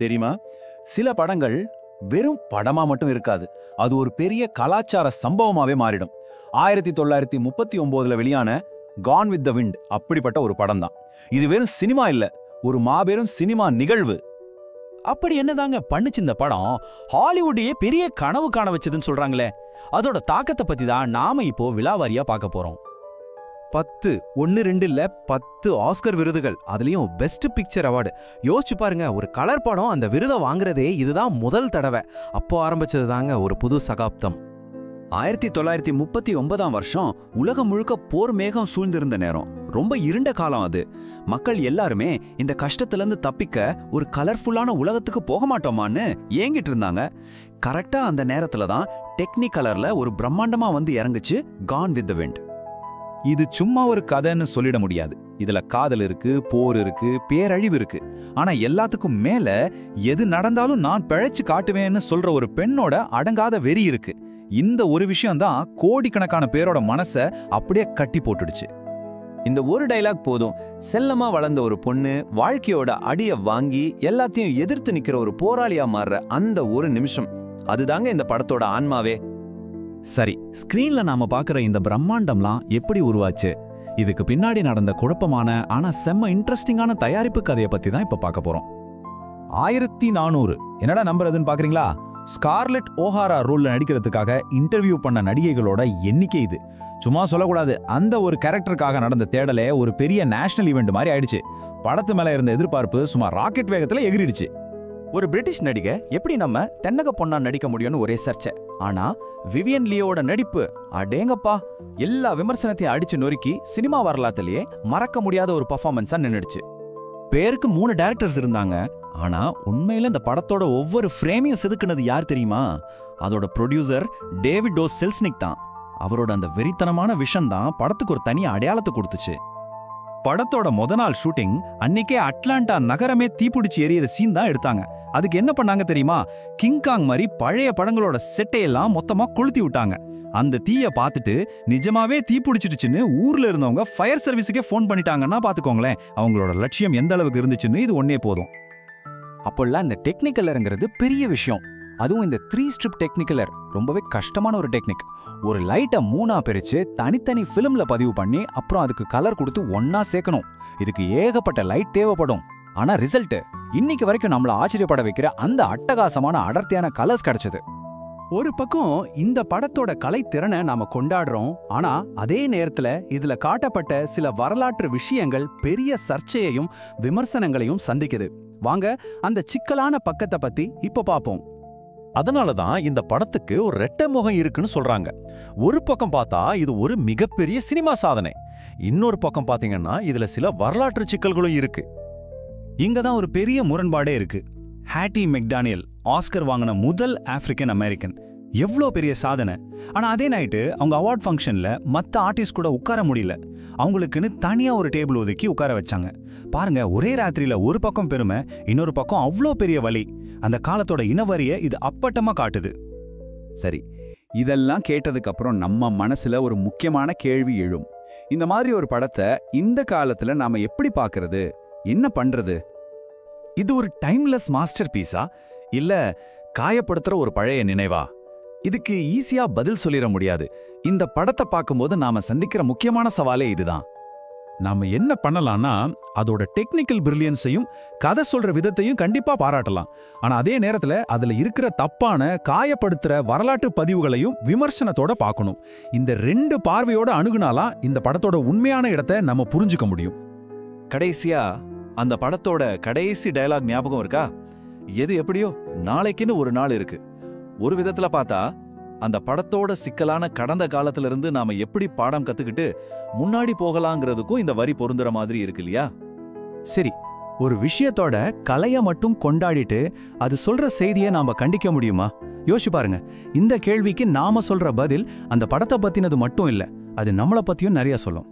தெரியுமா? சில படங்கள் வெறும் படமா மட்டும் இருக்காது, அது ஒரு பெரிய கலாச்சார சம்பவமாவே மாறிடும். 1939 வெளியான கான் வித் த விண்ட் அப்படிப்பட்ட ஒரு படம் தான். இது வெறும் சினிமா இல்ல, ஒரு மாபெரும் சினிமா நிகழ்வு. அப்படி என்னதாங்க பண்ணுச்சு இந்த படம்? ஹாலிவுட்டையே பெரிய கனவு காண வச்சதுன்னு சொல்றாங்களே, அதோட தாக்கத்தை பத்தி தான் நாம இப்போ விலாவாரியா பார்க்க போறோம். 1 இல்ல 10 ஆஸ்கர் விருதுகள், அதுலயும் பெஸ்ட் பிக்சர் அவார்டு. யோசிச்சு பாருங்க, ஒரு கலர் படம் அந்த விருதை வாங்குறதே இதுதான் முதல் தடவை. அப்போ ஆரம்பிச்சது தாங்க ஒரு புது சகாப்தம். 1939 உலகம் முழுக்க போர் மேகம் சூழ்ந்திருந்த நேரம், ரொம்ப இருண்ட காலம் அது. மக்கள் எல்லாருமே இந்த கஷ்டத்திலிருந்து தப்பிக்க ஒரு கலர்ஃபுல்லான உலகத்துக்கு போக மாட்டோமான்னு ஏங்கிட்டு இருந்தாங்க. கரெக்டா அந்த நேரத்துல தான் டெக்னிகலர்ல ஒரு பிரம்மாண்டமா வந்து இறங்குச்சு கான் வித் த விண்ட். இது சும்மா ஒரு கதைன்னு சொல்லிட முடியாது. இதுல காதல் இருக்கு, போர் இருக்கு, பேரழிவு இருக்கு. ஆனா எல்லாத்துக்கும் மேல எது நடந்தாலும் நான் பிழைச்சு காட்டுவேன்னு சொல்ற ஒரு பெண்ணோட அடங்காத வெறி இருக்கு. இந்த ஒரு விஷயம் தான் கோடிக்கணக்கான பேரோட மனசை அப்படியே கட்டி போட்டுடுச்சு. இந்த ஒரு டைலாக் போதும், செல்லமா வளர்ந்த ஒரு பொண்ணு வாழ்க்கையோட அடிய வாங்கி எல்லாத்தையும் எதிர்த்து நிக்கிற ஒரு போராளியா மாறுற அந்த ஒரு நிமிஷம், அதுதாங்க இந்த படத்தோட ஆன்மாவே. சரி, ஸ்கிரீன்ல நாம பாக்குற இந்த பிரம்மாண்டம்லாம் எப்படி உருவாச்சு? இதுக்கு பின்னாடி நடந்த குழப்பமான ஆனா செம்ம இன்ட்ரெஸ்டிங்கான தயாரிப்பு கதையை பத்தி தான் இப்ப பார்க்க போறோம். 1400 என்னடா நம்புறதுன்னு பாக்குறீங்களா? ஸ்கார்லெட் ஓஹாரா ரோல்ல நடிக்கிறதுக்காக இன்டர்வியூ பண்ண நடிகைகளோட எண்ணிக்கை இது. சும்மா சொல்லக்கூடாது, அந்த ஒரு கேரக்டருக்காக நடந்த தேடலே ஒரு பெரிய நேஷனல் ஈவெண்ட் மாதிரி ஆயிடுச்சு. படத்து மேல இருந்த எதிர்பார்ப்பு சும்மா ராக்கெட் வேகத்துல எகிரிடுச்சு. ஒரு பிரிட்டிஷ் நடிகை எப்படி நம்ம தென்னக பொண்ணா நடிக்க முடியும்னு ஒரே சர்ச்சை. ஆனா விவியன் லியோட நடிப்பு, அடேங்கப்பா, எல்லா விமர்சனத்தையும் அடிச்சு நொறுக்கி சினிமா வரலாற்றிலேயே மறக்க முடியாத ஒரு பர்ஃபார்மன்ஸா நின்னுடுச்சு. பேருக்கு 3 டைரக்டர்ஸ் இருந்தாங்க. ஆனா உண்மையில இந்த படத்தோட ஒவ்வொரு ஃப்ரேமையும் செதுக்குனது யார் தெரியுமா? அதோட ப்ரொடியூசர் டேவிட் ஓ செல்ஸ்னிக் தான். அவரோட அந்த வெறித்தனமான விஷன் தான் படத்துக்கு ஒரு தனி அடையாளத்தை கொடுத்துச்சு. படத்தோட முத நாள் ஷூட்டிங் அன்னைக்கே அட்லாண்டா நகரமே தீப்பிடிச்சு எரியற சீன் தான் எடுத்தாங்க. அதுக்கு என்ன பண்ணாங்க தெரியுமா? கிங்காங் மாதிரி பழைய படங்களோட செட்டையெல்லாம் மொத்தமா கொளுத்தி விட்டாங்க. அந்த தீய பார்த்துட்டு நிஜமாவே தீப்பிடிச்சிடுச்சுன்னு ஊர்ல இருந்தவங்க ஃபயர் சர்வீஸுக்கே ஃபோன் பண்ணிட்டாங்கன்னா பாத்துக்கோங்களேன், அவங்களோட லட்சியம் எந்த அளவுக்கு இருந்துச்சுன்னு இது ஒன்னே போதும். அப்போல்லாம் இந்த டெக்னிக்கலருங்கிறது பெரிய விஷயம். அதுவும் இந்த 3 ஸ்ட்ரிப் டெக்னிக்கலர் ரொம்பவே கஷ்டமான ஒரு டெக்னிக். ஒரு லைட்டை 3ஆ பிரிச்சு தனித்தனி ஃபிலிம்ல பதிவு பண்ணி அப்புறம் அதுக்கு கலர் கொடுத்து ஒன்னா சேர்க்கணும். இதுக்கு ஏகப்பட்ட லைட் தேவைப்படும். ஆனா ரிசல்ட் இன்னைக்கு வரைக்கும் நம்மள ஆச்சரியப்பட வைக்கிற அந்த அட்டகாசமான அடர்த்தியான கலர்ஸ் கிடைச்சது. ஒரு பக்கம் இந்த படத்தோட கலைத்திறனை நாம கொண்டாடுறோம், ஆனா அதே நேரத்துல இதுல காட்டப்பட்ட சில வரலாற்று விஷயங்கள் பெரிய சர்ச்சையையும் விமர்சனங்களையும் சந்திக்குது. வாங்க அந்த சிக்கலான பக்கத்தை பத்தி இப்ப பாப்போம். அதனாலதான் இந்த படத்துக்கு ஒரு ரெட்டை முகம் இருக்குன்னு சொல்றாங்க. ஒரு பக்கம் பார்த்தா இது ஒரு மிகப்பெரிய சினிமா சாதனை, இன்னொரு பக்கம் பாத்தீங்கன்னா இதுல சில வரலாற்று சிக்கல்களும் இருக்கு. இங்கதான் ஒரு பெரிய முரண்பாடே இருக்கு. ஹேட்டி மெக்டானியல் ஆஸ்கர் வாங்கின முதல் ஆப்பிரிக்கன் அமெரிக்கன், எவ்வளோ பெரிய சாதனை. ஆனா அதே நைட்டு அவங்க அவார்ட் ஃபங்க்ஷன்ல மற்ற ஆர்டிஸ்ட் கூட உட்கார முடியல. அவங்களுக்குன்னு தனியா ஒரு டேபிள் ஒதுக்கி உட்கார வச்சாங்க. பாருங்க, ஒரே ராத்திரியில ஒரு பக்கம் பெருமை, இன்னொரு பக்கம் அவ்வளோ பெரிய வலி. அந்த காலத்தோட இனவரிய இது அப்பட்டமா காட்டுது. சரி, இதெல்லாம் கேட்டதுக்கு அப்புறம் நம்ம மனசுல ஒரு முக்கியமான கேள்வி எழும். இந்த மாதிரி ஒரு படத்தை இந்த காலத்துல நாம எப்படி பார்க்கறது, என்ன பண்றது? இது ஒரு டைம்லெஸ் மாஸ்டர் பீஸா, இல்ல காயப்படுத்துற ஒரு பழைய நினைவா? இதுக்கு ஈஸியா பதில் சொல்லிட முடியாது. இந்த படத்தை பார்க்கும்போது நாம சந்திக்கிற முக்கியமான சவாலே இதுதான். நாம என்ன பண்ணலாம்னா, அதோட டெக்னிக்கல் பிரில்லியன்ஸையும் கதை சொல்ற விதத்தையும் கண்டிப்பா பாராட்டலாம். ஆனா அதே நேரத்துல அதுல இருக்கிற தப்பான காயப்படுத்துற வரலாற்று பதிவுகளையும் விமர்சனத்தோட பார்க்கணும். இந்த 2 பார்வையோட அணுகுனாலாம் இந்த படத்தோட உண்மையான இடத்தை நம்ம புரிஞ்சுக்க முடியும். கடைசியா அந்த படத்தோட கடைசி டயலாக் ஞாபகம் இருக்கா? எது எப்படியோ நாளைக்குன்னு ஒரு நாள் இருக்கு. ஒரு விதத்துல பார்த்தா அந்த படத்தோட சிக்கலான கடந்த காலத்துல இருந்து நாம எப்படி பாடம் கத்துக்கிட்டு முன்னாடி போகலாங்கிறதுக்கும் இந்த வரி பொருந்துற மாதிரி இருக்கு இல்லையா? சரி, ஒரு விஷயத்தோட கலைய மட்டும் கொண்டாடிட்டு அது சொல்ற செய்தியை நாம கண்டிக்க முடியுமா? யோசிச்சு பாருங்க. இந்த கேள்விக்கு நாம சொல்ற பதில் அந்த படத்தை பத்தினது மட்டும் இல்ல, அது நம்மளை பத்தியும் நிறைய சொல்லும்.